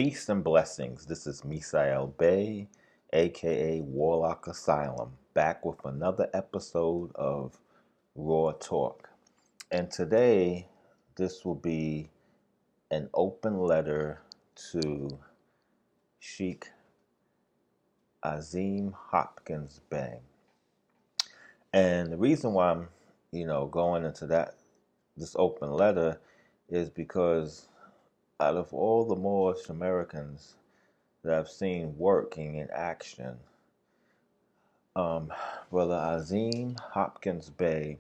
Peace and blessings. This is Misael Bey, aka Warlock Asylum, back with another episode of Raw Talk. And today, this will be an open letter to Sheik Azeem Hopkins-Bey. And the reason why I'm, going into this open letter is because out of all the Moorish Americans that I've seen working in action, Brother Azeem Hopkins-Bey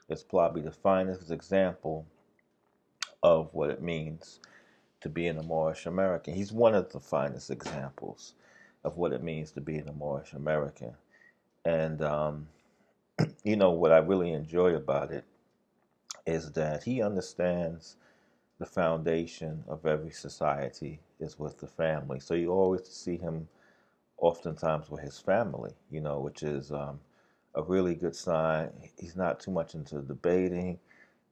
is probably the finest example of what it means to be an Moorish American. He's one of the finest examples of what it means to be an Moorish American. And, what I really enjoy about it is that he understands the foundation of every society is with the family. So you always see him oftentimes with his family, which is a really good sign. He's not too much into debating,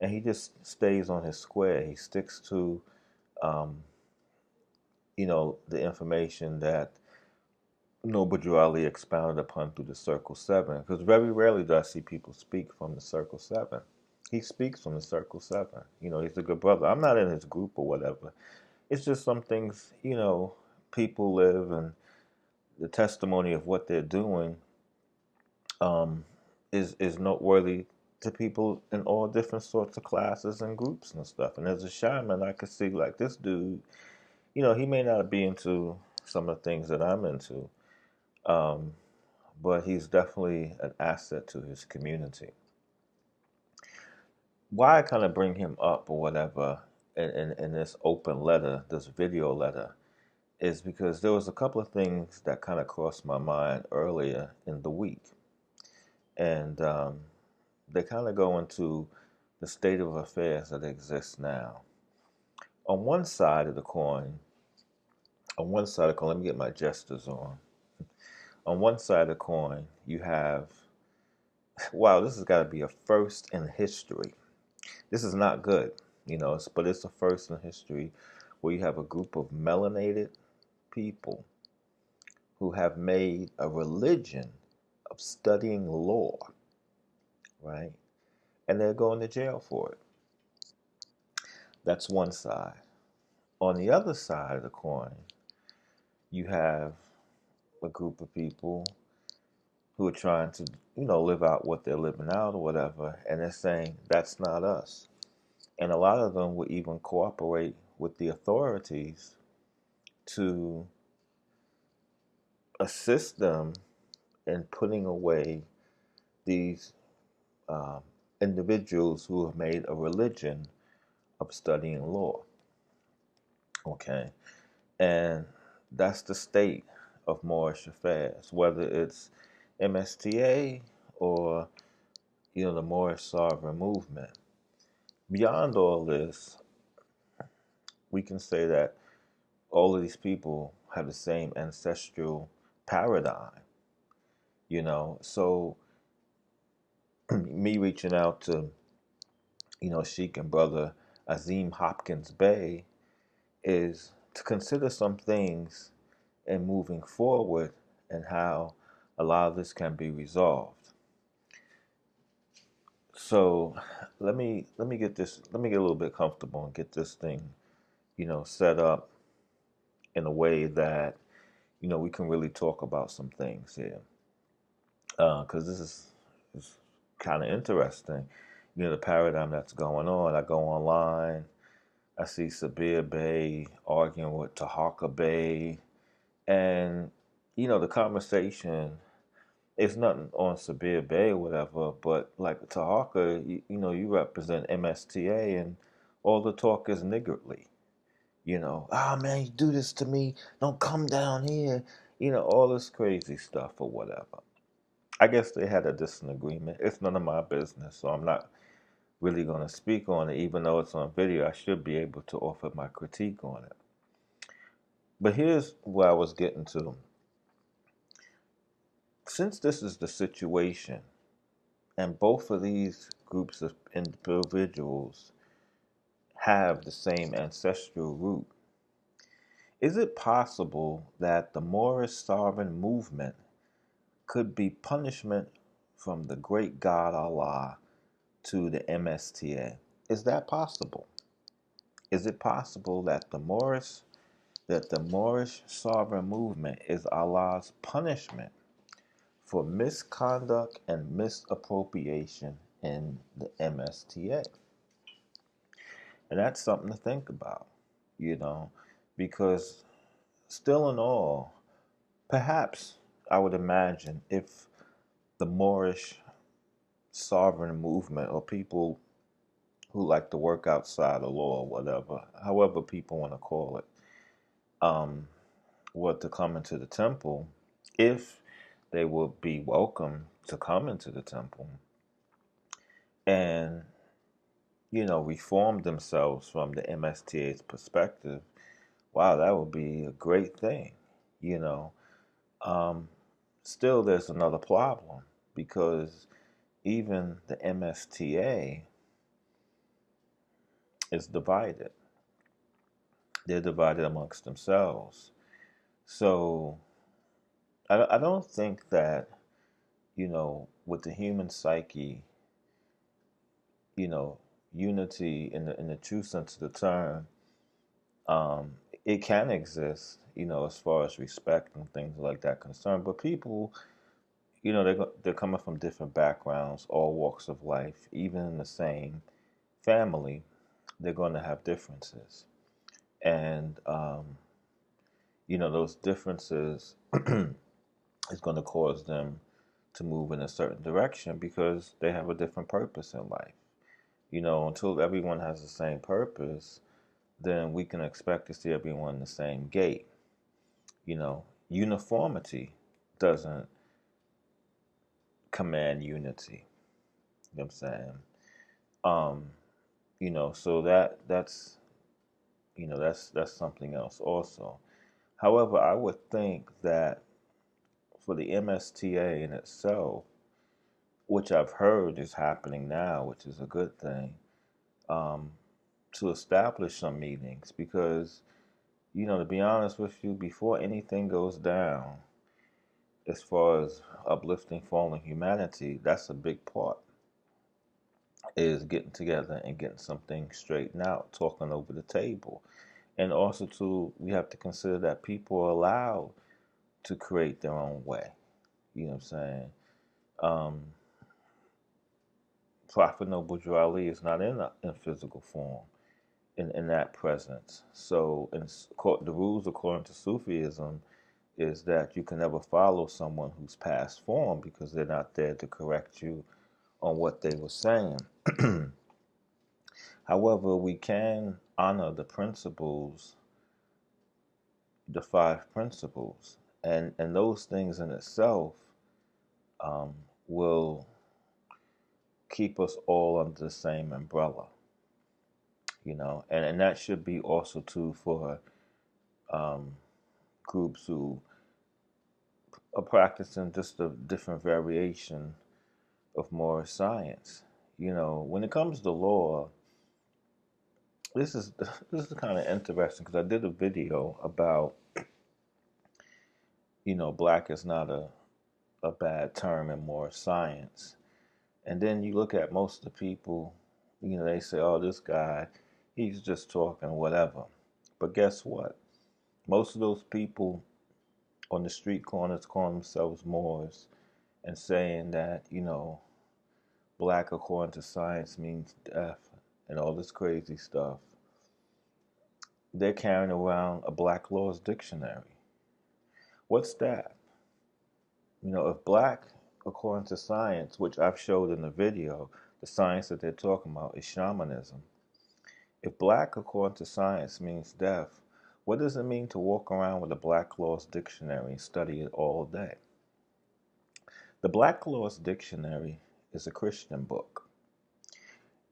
and he just stays on his square. He sticks to, the information that Noble Ali expounded upon through the Circle Seven, because very rarely do I see people speak from the Circle Seven. He speaks from the Circle Seven. He's a good brother. I'm not in his group or whatever. It's just some things, people live, and the testimony of what they're doing is noteworthy to people in all different sorts of classes and groups and stuff. And as a shaman, I could see like this dude, he may not be into some of the things that I'm into, but he's definitely an asset to his community. Why I kind of bring him up or whatever in this open letter, this video letter, is because there was a couple of things that kind of crossed my mind earlier in the week. And they kind of go into the state of affairs that exists now. On one side of the coin, let me get my gestures on. On one side of the coin, you have, wow, this has got to be a first in history. This is not good, but it's a first in history where you have a group of melanated people who have made a religion of studying law, right? And they're going to jail for it. That's one side. On the other side of the coin, you have a group of people who are trying to, live out what they're living out or whatever, and they're saying, that's not us. And a lot of them would even cooperate with the authorities to assist them in putting away these individuals who have made a religion of studying law. Okay? And that's the state of Moorish affairs, whether it's M.S.T.A. or, the Moorish sovereign movement. Beyond all this, we can say that all of these people have the same ancestral paradigm, So me reaching out to, Sheik and Brother Azeem Hopkins-Bey is to consider some things in moving forward and how a lot of this can be resolved. So let me get a little bit comfortable and get this thing, set up in a way that, we can really talk about some things here. Because this is kind of interesting. The paradigm that's going on. I go online, I see Sabir Bey arguing with Tahaka Bey, and, the conversation is nothing on Sabir Bey or whatever, but like Tahaka, you represent M.S.T.A. and all the talk is niggardly. Man, you do this to me, don't come down here, all this crazy stuff or whatever. I guess they had a disagreement. It's none of my business, so I'm not really going to speak on it. Even though it's on video, I should be able to offer my critique on it. But here's where I was getting to. Since this is the situation, and both of these groups of individuals have the same ancestral root, Is it possible that the Moorish sovereign movement could be punishment from the great God Allah to the M.S.T.A.? Is that possible? Is it possible that the Moorish sovereign movement is Allah's punishment for misconduct and misappropriation in the M.S.T.A.? And that's something to think about, you know, because still in all, perhaps I would imagine if the Moorish sovereign movement or people who like to work outside the law or whatever, however people want to call it, um, were to come into the temple, if they would be welcome to come into the temple and, reform themselves from the MSTA's perspective, wow, that would be a great thing, you know. Um, Still, there's another problem because even the M.S.T.A. is divided. They're divided amongst themselves. So I don't think that, with the human psyche, you know, unity in the true sense of the term, um, it can exist, as far as respect and things like that concerned. But people, they're coming from different backgrounds, all walks of life, even in the same family, they're going to have differences. And, those differences is going to cause them to move in a certain direction because they have a different purpose in life. Until everyone has the same purpose, then we can expect to see everyone in the same gate. Uniformity doesn't command unity. You know what I'm saying? Um, so that's something else also. However, I would think that for the MSTA in itself, which I've heard is happening now, which is a good thing, um, to establish some meetings because, to be honest with you, before anything goes down, as far as uplifting fallen humanity, that's a big part, is getting together and getting something straightened out, talking over the table. And also, too, we have to consider that people are allowed to create their own way. You know what I'm saying? Um, Prophet Noble Drew Ali is not in physical form, in that presence. So, the rules according to Sufism is that you can never follow someone who's past form because they're not there to correct you on what they were saying. However, we can honor the principles, the five principles, and those things in itself um, will keep us all under the same umbrella, and that should be also too for um, groups who are practicing just a different variation of Moorish science. When it comes to law, this is this is kind of interesting because I did a video about black is not a bad term in Moorish science, and then you look at most of the people, they say, oh, this guy, he's just talking whatever. But guess what? Most of those people on the street corners calling themselves Moors and saying that, black according to science means death and all this crazy stuff, they're carrying around a Black Laws Dictionary. What's that? If black according to science, which I've showed in the video, the science that they're talking about is shamanism. If black according to science means death, what does it mean to walk around with a Black Laws Dictionary and study it all day? The Black Laws Dictionary is a Christian book.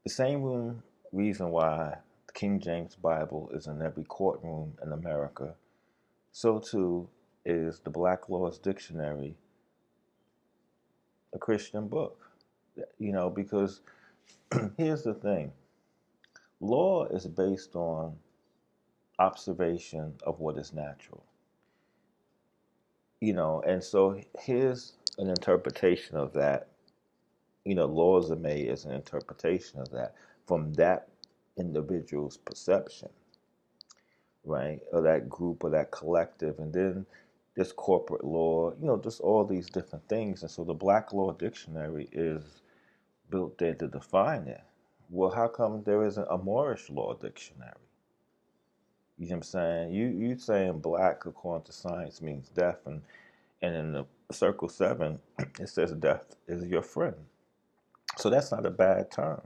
The same reason why the King James Bible is in every courtroom in America, so too is the Black Laws Dictionary a Christian book. Because here's the thing. Law is based on observation of what is natural. And so here's an interpretation of that. Laws are made as an interpretation of that from that individual's perception, right? Or that group or that collective. And then this corporate law, just all these different things. And so the Black Law Dictionary is built there to define it. Well, how come there isn't a Moorish Law Dictionary? You know what I'm saying? You saying black according to science means death, and in the circle 7, it says death is your friend. So that's not a bad term.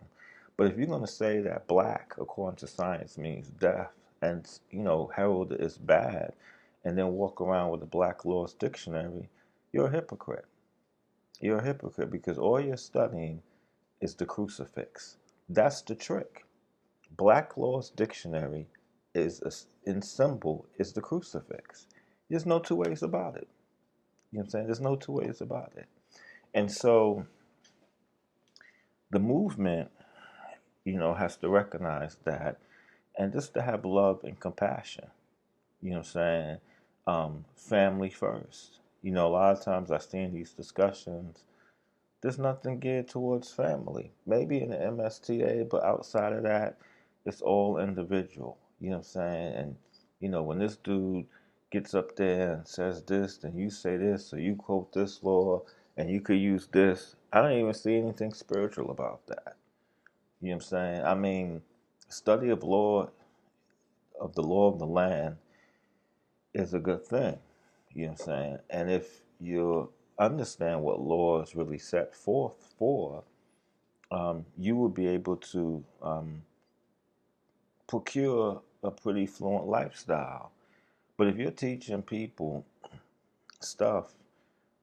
But if you're going to say that black, according to science, means death, and herald is bad, and then walk around with the Black Laws Dictionary, you're a hypocrite. You're a hypocrite because all you're studying is the crucifix. That's the trick. Black Laws Dictionary in symbol is the crucifix. There's no two ways about it. You know what I'm saying? There's no two ways about it. And so the movement, has to recognize that and just to have love and compassion. You know what I'm saying? Family first. A lot of times I see in these discussions, there's nothing geared towards family. Maybe in the M.S.T.A, but outside of that, it's all individual. You know what I'm saying? And, when this dude gets up there and says this, then you say this, or you quote this law, and you could use this. I don't even see anything spiritual about that. You know what I'm saying? I mean, study of the law of the land is a good thing. You know what I'm saying? And if you understand what law is really set forth for, you will be able to procure a pretty fluent lifestyle. But if you're teaching people stuff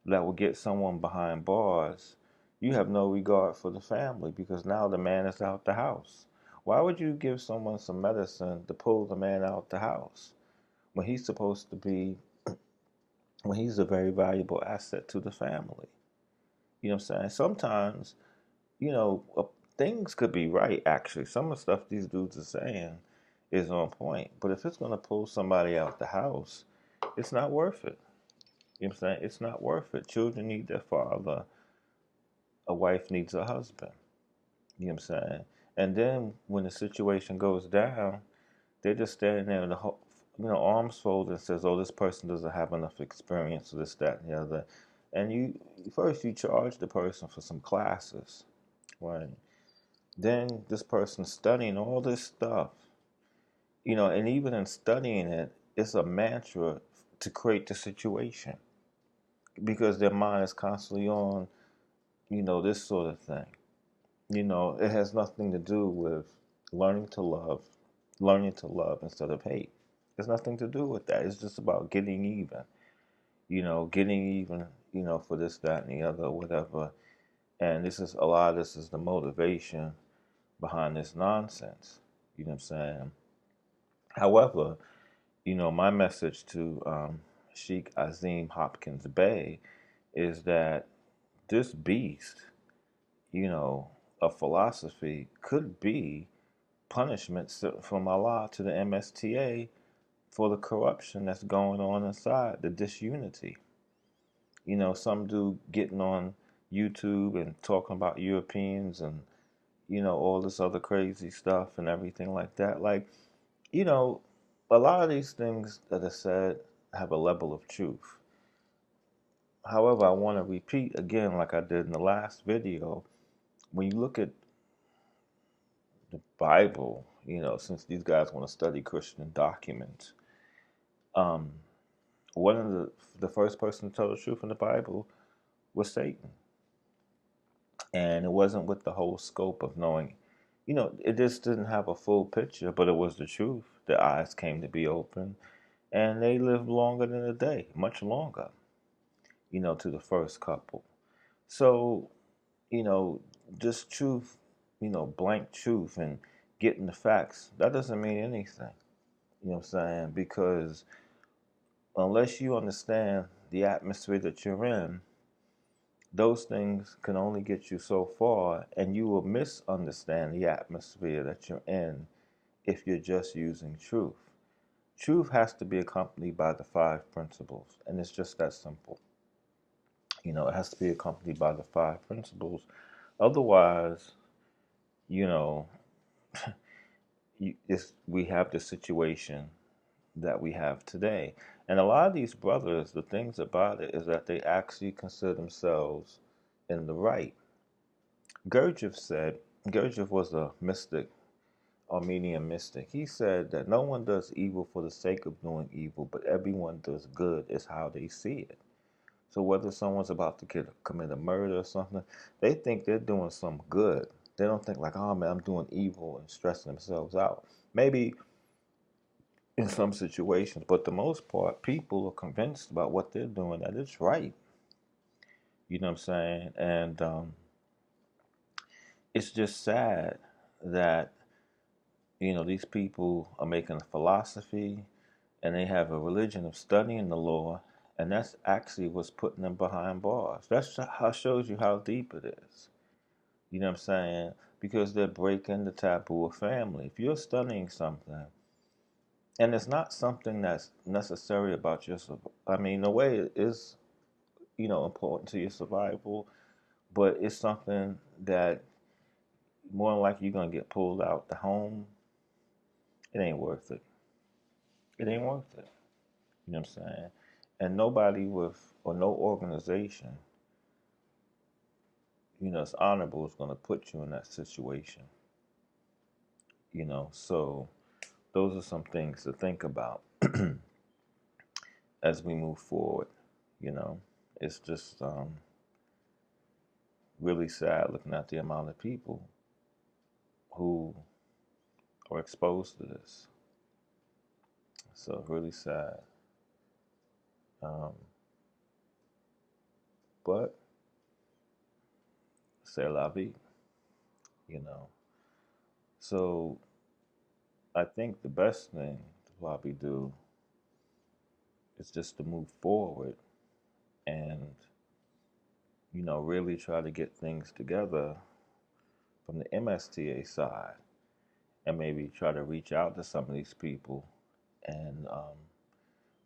that will get someone behind bars, you have no regard for the family because now the man is out the house. Why would you give someone some medicine to pull the man out the house when he's supposed to be, when he's a very valuable asset to the family? You know what I'm saying? Sometimes, you know, uh, things could be right, actually. Some of the stuff these dudes are saying is on point. But if it's going to pull somebody out the house, it's not worth it. You know what I'm saying? It's not worth it. Children need their father. A wife needs a husband. You know what I'm saying? And then when the situation goes down, they're just standing there in the arms folded and says, "Oh, this person doesn't have enough experience, or this, that, and the other." And you charge the person for some classes, right? Then this person's studying all this stuff, and even in studying it, it's a mantra to create the situation because their mind is constantly on, this sort of thing. It has nothing to do with learning to love, instead of hate. There's nothing to do with that. It's just about getting even, for this, that, and the other, whatever. And a lot of this is the motivation behind this nonsense. You know what I'm saying? However, my message to Sheik Azeem Hopkins-Bey is that this beast, of philosophy could be punishment from Allah to the M.S.T.A for the corruption that's going on inside, the disunity. Some dude getting on YouTube and talking about Europeans and, all this other crazy stuff and everything like that. Like, you know, a lot of these things that are said have a level of truth. However, I want to repeat again, like I did in the last video, when you look at the Bible, since these guys want to study Christian documents, um, one of the first person to tell the truth in the Bible was Satan, and it wasn't with the whole scope of knowing. It just didn't have a full picture, but it was the truth. Their eyes came to be open, and they lived longer than a day, much longer. To the first couple. So, you know, just truth, blank truth, and getting the facts. That doesn't mean anything. You know what I'm saying? Because unless you understand the atmosphere that you're in, those things can only get you so far, and you will misunderstand the atmosphere that you're in if you're just using truth. Truth has to be accompanied by the five principles, and it's just that simple. It has to be accompanied by the five principles. Otherwise, you know, we have the situation that we have today. And a lot of these brothers, the things about it is that they actually consider themselves in the right. Gurdjieff said, Gurdjieff was a mystic, Armenian mystic. He said that no one does evil for the sake of doing evil, but everyone does good is how they see it. So whether someone's about to commit a murder or something, they think they're doing some good. They don't think like, oh man, I'm doing evil and stressing themselves out. Maybe in some situations, but the most part, people are convinced about what they're doing that it's right. You know what I'm saying? And it's just sad that these people are making a philosophy and they have a religion of studying the law, and that's actually what's putting them behind bars. That's how shows you how deep it is. You know what I'm saying? Because they're breaking the taboo of family. If you're studying something, and it's not something that's necessary about your survival. I mean, the way it is, important to your survival, but it's something that more than likely you're gonna get pulled out the home. It ain't worth it. It ain't worth it. You know what I'm saying? And nobody with or no organization, it's honorable is gonna put you in that situation. So those are some things to think about as we move forward. You know, it's just really sad looking at the amount of people who are exposed to this. So really sad. Um, but c'est la vie, you know. So I think the best thing to probably do is just to move forward and, really try to get things together from the M.S.T.A. side and maybe try to reach out to some of these people and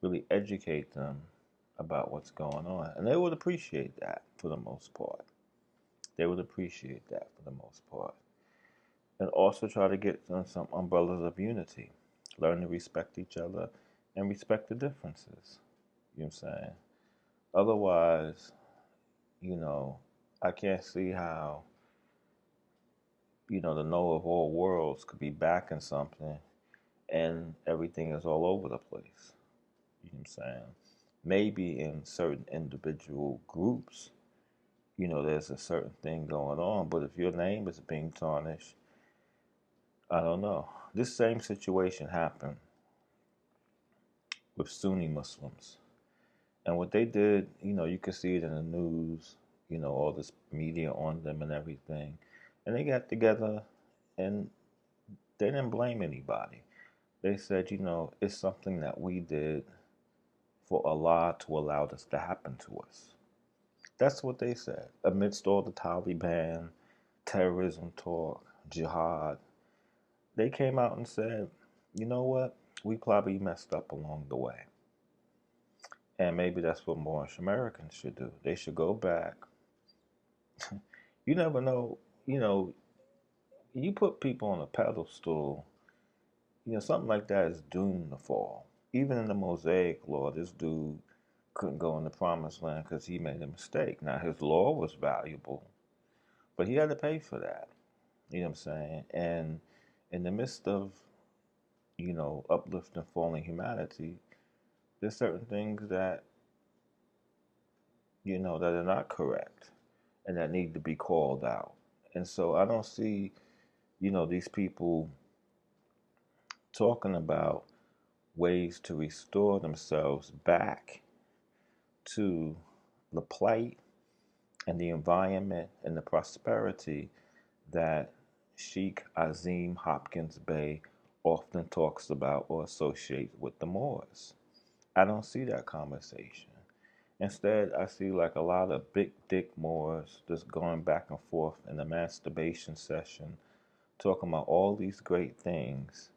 really educate them about what's going on. And they would appreciate that for the most part. They would appreciate that for the most part. And also try to get them some umbrellas of unity. Learn to respect each other and respect the differences. You know what I'm saying? Otherwise, I can't see how, the Noah of all worlds could be backing something and everything is all over the place. You know what I'm saying? Maybe in certain individual groups, there's a certain thing going on, but if your name is being tarnished, I don't know. This same situation happened with Sunni Muslims. And what they did, you could see it in the news, all this media on them and everything. And they got together and they didn't blame anybody. They said, it's something that we did for Allah to allow this to happen to us. That's what they said. Amidst all the Taliban, terrorism talk, jihad, they came out and said, you know what? We probably messed up along the way. And maybe that's what Moorish Americans should do. They should go back. You never know, you know, you put people on a pedestal, something like that is doomed to fall. Even in the Mosaic law, this dude couldn't go in the promised land because he made a mistake. Now, his law was valuable, but he had to pay for that. You know what I'm saying? And in the midst of, uplifting falling humanity, there's certain things that, that are not correct and that need to be called out. And so I don't see, these people talking about ways to restore themselves back to the plight and the environment and the prosperity that Sheik Azeem Hopkins-Bey often talks about or associates with the Moors. I don't see that conversation. Instead, I see like a lot of big dick Moors just going back and forth in a masturbation session, talking about all these great things,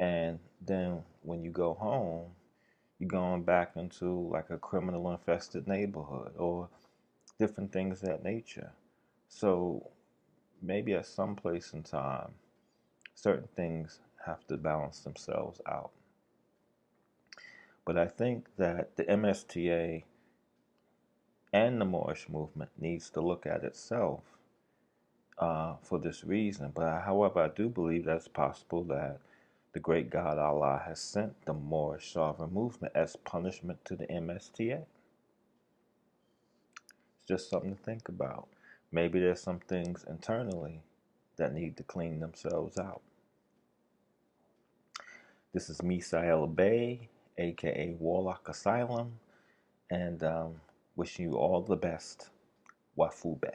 and then when you go home, you're going back into like a criminal infested neighborhood or different things of that nature. So maybe at some place in time, certain things have to balance themselves out. But I think that the M.S.T.A. and the Moorish movement needs to look at itself for this reason. But however, I do believe that it's possible that the great God Allah has sent the Moorish sovereign movement as punishment to the M.S.T.A. It's just something to think about. Maybe there's some things internally that need to clean themselves out. This is M.S.T.A, Bey, aka Warlock Asylum, and wishing you all the best. Wafube.